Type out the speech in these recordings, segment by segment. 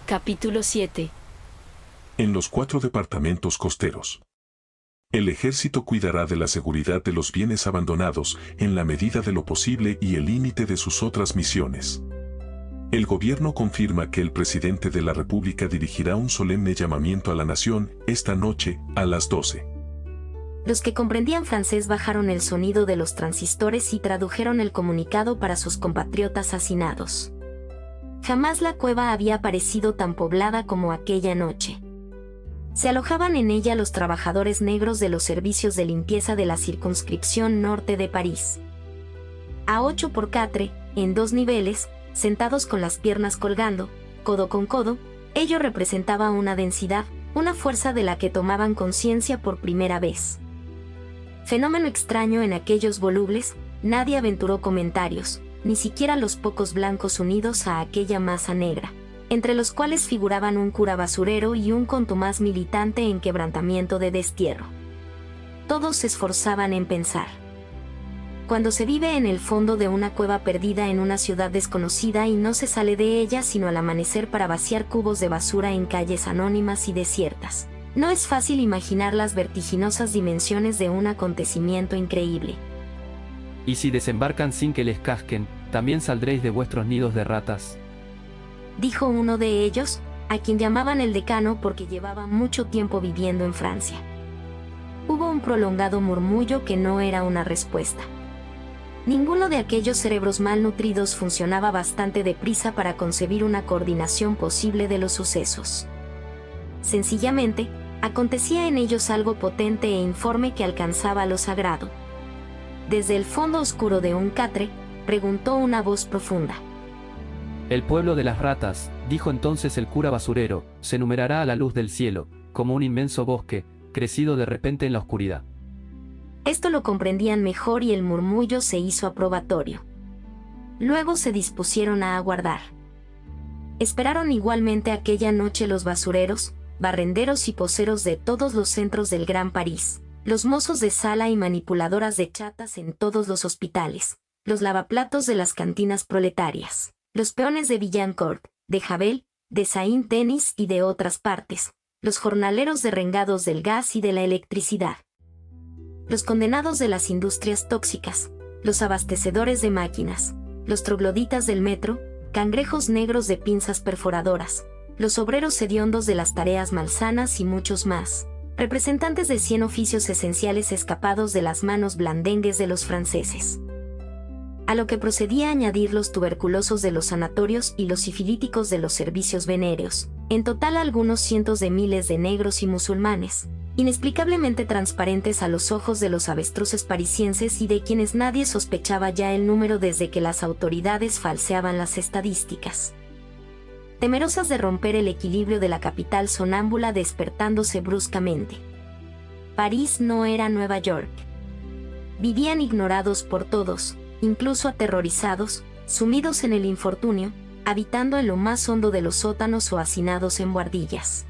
Capítulo 7. En los 4 departamentos costeros. El ejército cuidará de la seguridad de los bienes abandonados en la medida de lo posible y el límite de sus otras misiones. El gobierno confirma que el presidente de la República dirigirá un solemne llamamiento a la nación esta noche a las 12. Los que comprendían francés bajaron el sonido de los transistores y tradujeron el comunicado para sus compatriotas hacinados. Jamás la cueva había parecido tan poblada como aquella noche. Se alojaban en ella los trabajadores negros de los servicios de limpieza de la circunscripción norte de París. A 8 por catre, en 2 niveles, sentados con las piernas colgando, codo con codo, ello representaba una densidad, una fuerza de la que tomaban conciencia por primera vez. Fenómeno extraño en aquellos volubles, nadie aventuró comentarios, ni siquiera los pocos blancos unidos a aquella masa negra, entre los cuales figuraban un cura basurero y un contumaz militante en quebrantamiento de destierro. Todos se esforzaban en pensar. Cuando se vive en el fondo de una cueva perdida en una ciudad desconocida y no se sale de ella sino al amanecer para vaciar cubos de basura en calles anónimas y desiertas, no es fácil imaginar las vertiginosas dimensiones de un acontecimiento increíble. Y si desembarcan sin que les casquen, también saldréis de vuestros nidos de ratas, dijo uno de ellos, a quien llamaban el decano porque llevaba mucho tiempo viviendo en Francia. Hubo un prolongado murmullo que no era una respuesta. Ninguno de aquellos cerebros malnutridos funcionaba bastante deprisa para concebir una coordinación posible de los sucesos. Sencillamente, acontecía en ellos algo potente e informe que alcanzaba lo sagrado. Desde el fondo oscuro de un catre, preguntó una voz profunda. El pueblo de las ratas, dijo entonces el cura basurero, se numerará a la luz del cielo, como un inmenso bosque, crecido de repente en la oscuridad. Esto lo comprendían mejor y el murmullo se hizo aprobatorio. Luego se dispusieron a aguardar. Esperaron igualmente aquella noche los basureros, barrenderos y poseros de todos los centros del Gran París, los mozos de sala y manipuladoras de chatas en todos los hospitales, los lavaplatos de las cantinas proletarias, los peones de Villancourt, de Javel, de Saint-Denis y de otras partes, los jornaleros derrengados del gas y de la electricidad, los condenados de las industrias tóxicas, los abastecedores de máquinas, los trogloditas del metro, cangrejos negros de pinzas perforadoras, los obreros hediondos de las tareas malsanas y muchos más, representantes de 100 oficios esenciales escapados de las manos blandengues de los franceses. A lo que procedía a añadir los tuberculosos de los sanatorios y los sifilíticos de los servicios venéreos, en total algunos cientos de miles de negros y musulmanes, inexplicablemente transparentes a los ojos de los avestruces parisienses y de quienes nadie sospechaba ya el número desde que las autoridades falseaban las estadísticas. Temerosas de romper el equilibrio de la capital sonámbula despertándose bruscamente. París no era Nueva York. Vivían ignorados por todos, incluso aterrorizados, sumidos en el infortunio, habitando en lo más hondo de los sótanos o hacinados en buhardillas.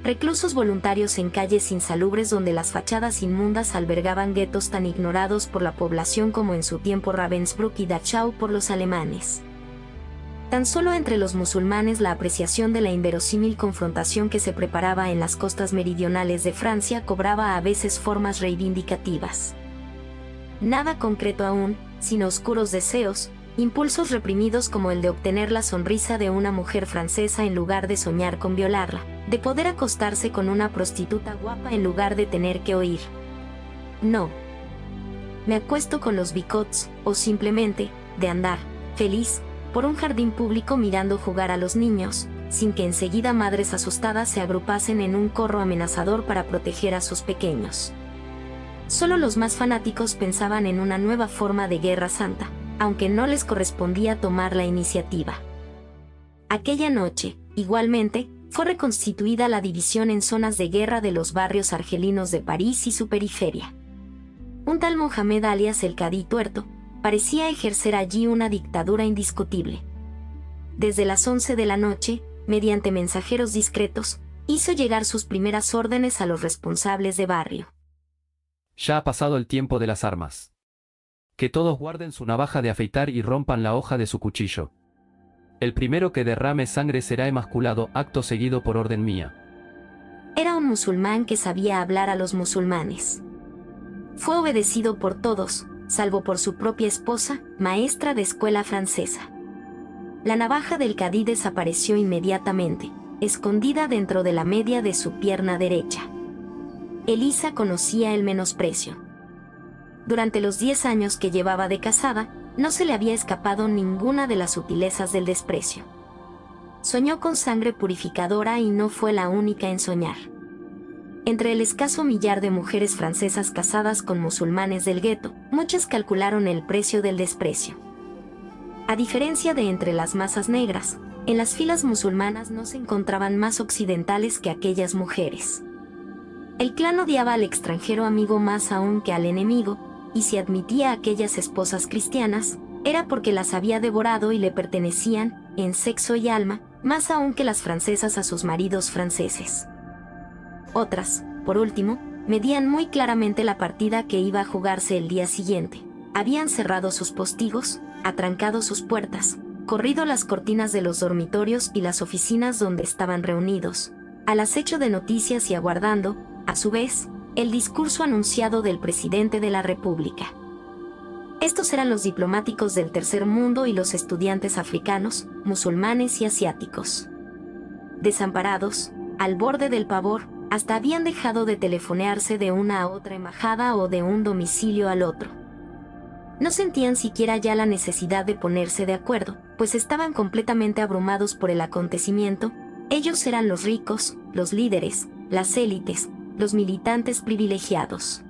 Reclusos voluntarios en calles insalubres donde las fachadas inmundas albergaban guetos tan ignorados por la población como en su tiempo Ravensbrück y Dachau por los alemanes. Tan solo entre los musulmanes la apreciación de la inverosímil confrontación que se preparaba en las costas meridionales de Francia cobraba a veces formas reivindicativas. Nada concreto aún, sino oscuros deseos, impulsos reprimidos como el de obtener la sonrisa de una mujer francesa en lugar de soñar con violarla, de poder acostarse con una prostituta guapa en lugar de tener que oír: no, me acuesto con los bicots, o simplemente, de andar, feliz, por un jardín público mirando jugar a los niños, sin que enseguida madres asustadas se agrupasen en un corro amenazador para proteger a sus pequeños. Solo los más fanáticos pensaban en una nueva forma de guerra santa, aunque no les correspondía tomar la iniciativa. Aquella noche, igualmente, fue reconstituida la división en zonas de guerra de los barrios argelinos de París y su periferia. Un tal Mohamed alias el Cadí Tuerto, parecía ejercer allí una dictadura indiscutible. Desde las 11 de la noche, mediante mensajeros discretos, hizo llegar sus primeras órdenes a los responsables de barrio. Ya ha pasado el tiempo de las armas. Que todos guarden su navaja de afeitar y rompan la hoja de su cuchillo. El primero que derrame sangre será emasculado, acto seguido por orden mía. Era un musulmán que sabía hablar a los musulmanes. Fue obedecido por todos, salvo por su propia esposa, maestra de escuela francesa. La navaja del cadí desapareció inmediatamente, escondida dentro de la media de su pierna derecha. Elisa conocía el menosprecio. Durante los 10 años que llevaba de casada, no se le había escapado ninguna de las sutilezas del desprecio. Soñó con sangre purificadora y no fue la única en soñar. Entre el escaso millar de mujeres francesas casadas con musulmanes del gueto, muchas calcularon el precio del desprecio. A diferencia de entre las masas negras, en las filas musulmanas no se encontraban más occidentales que aquellas mujeres. El clan odiaba al extranjero amigo más aún que al enemigo, y si admitía a aquellas esposas cristianas, era porque las había devorado y le pertenecían, en sexo y alma, más aún que las francesas a sus maridos franceses. Otras, por último, medían muy claramente la partida que iba a jugarse el día siguiente. Habían cerrado sus postigos, atrancado sus puertas, corrido las cortinas de los dormitorios y las oficinas donde estaban reunidos, al acecho de noticias y aguardando, a su vez, el discurso anunciado del presidente de la República. Estos eran los diplomáticos del tercer mundo y los estudiantes africanos, musulmanes y asiáticos. Desamparados, al borde del pavor, hasta habían dejado de telefonearse de una a otra embajada o de un domicilio al otro. No sentían siquiera ya la necesidad de ponerse de acuerdo, pues estaban completamente abrumados por el acontecimiento. Ellos eran los ricos, los líderes, las élites, los militantes privilegiados.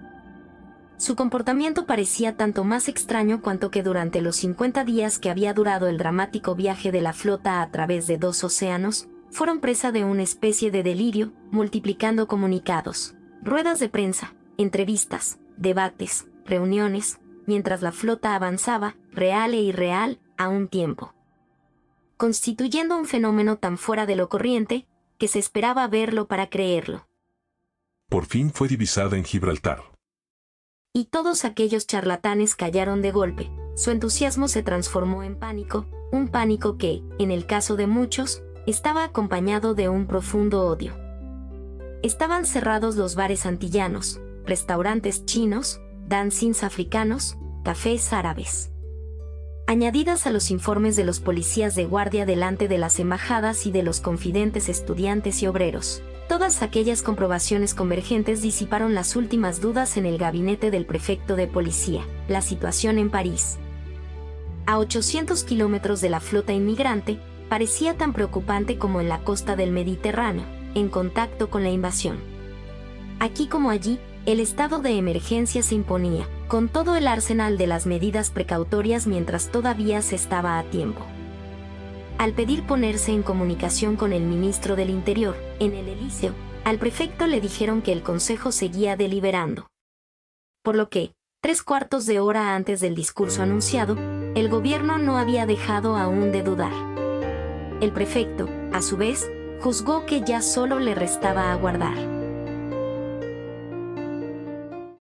Su comportamiento parecía tanto más extraño cuanto que durante los 50 días que había durado el dramático viaje de la flota a través de 2 océanos, fueron presa de una especie de delirio, multiplicando comunicados, ruedas de prensa, entrevistas, debates, reuniones, mientras la flota avanzaba, real e irreal, a un tiempo, constituyendo un fenómeno tan fuera de lo corriente, que se esperaba verlo para creerlo. Por fin fue divisada en Gibraltar. Y todos aquellos charlatanes callaron de golpe. Su entusiasmo se transformó en pánico, un pánico que, en el caso de muchos, estaba acompañado de un profundo odio. Estaban cerrados los bares antillanos, restaurantes chinos, dancings africanos, cafés árabes. Añadidas a los informes de los policías de guardia delante de las embajadas y de los confidentes estudiantes y obreros, todas aquellas comprobaciones convergentes disiparon las últimas dudas en el gabinete del prefecto de policía. La situación en París, a 800 kilómetros de la flota inmigrante, parecía tan preocupante como en la costa del Mediterráneo, en contacto con la invasión. Aquí como allí, el estado de emergencia se imponía, con todo el arsenal de las medidas precautorias mientras todavía se estaba a tiempo. Al pedir ponerse en comunicación con el ministro del Interior, en el Elíseo, al prefecto le dijeron que el Consejo seguía deliberando. Por lo que, 3/4 de hora antes del discurso anunciado, el gobierno no había dejado aún de dudar. El prefecto, a su vez, juzgó que ya solo le restaba aguardar.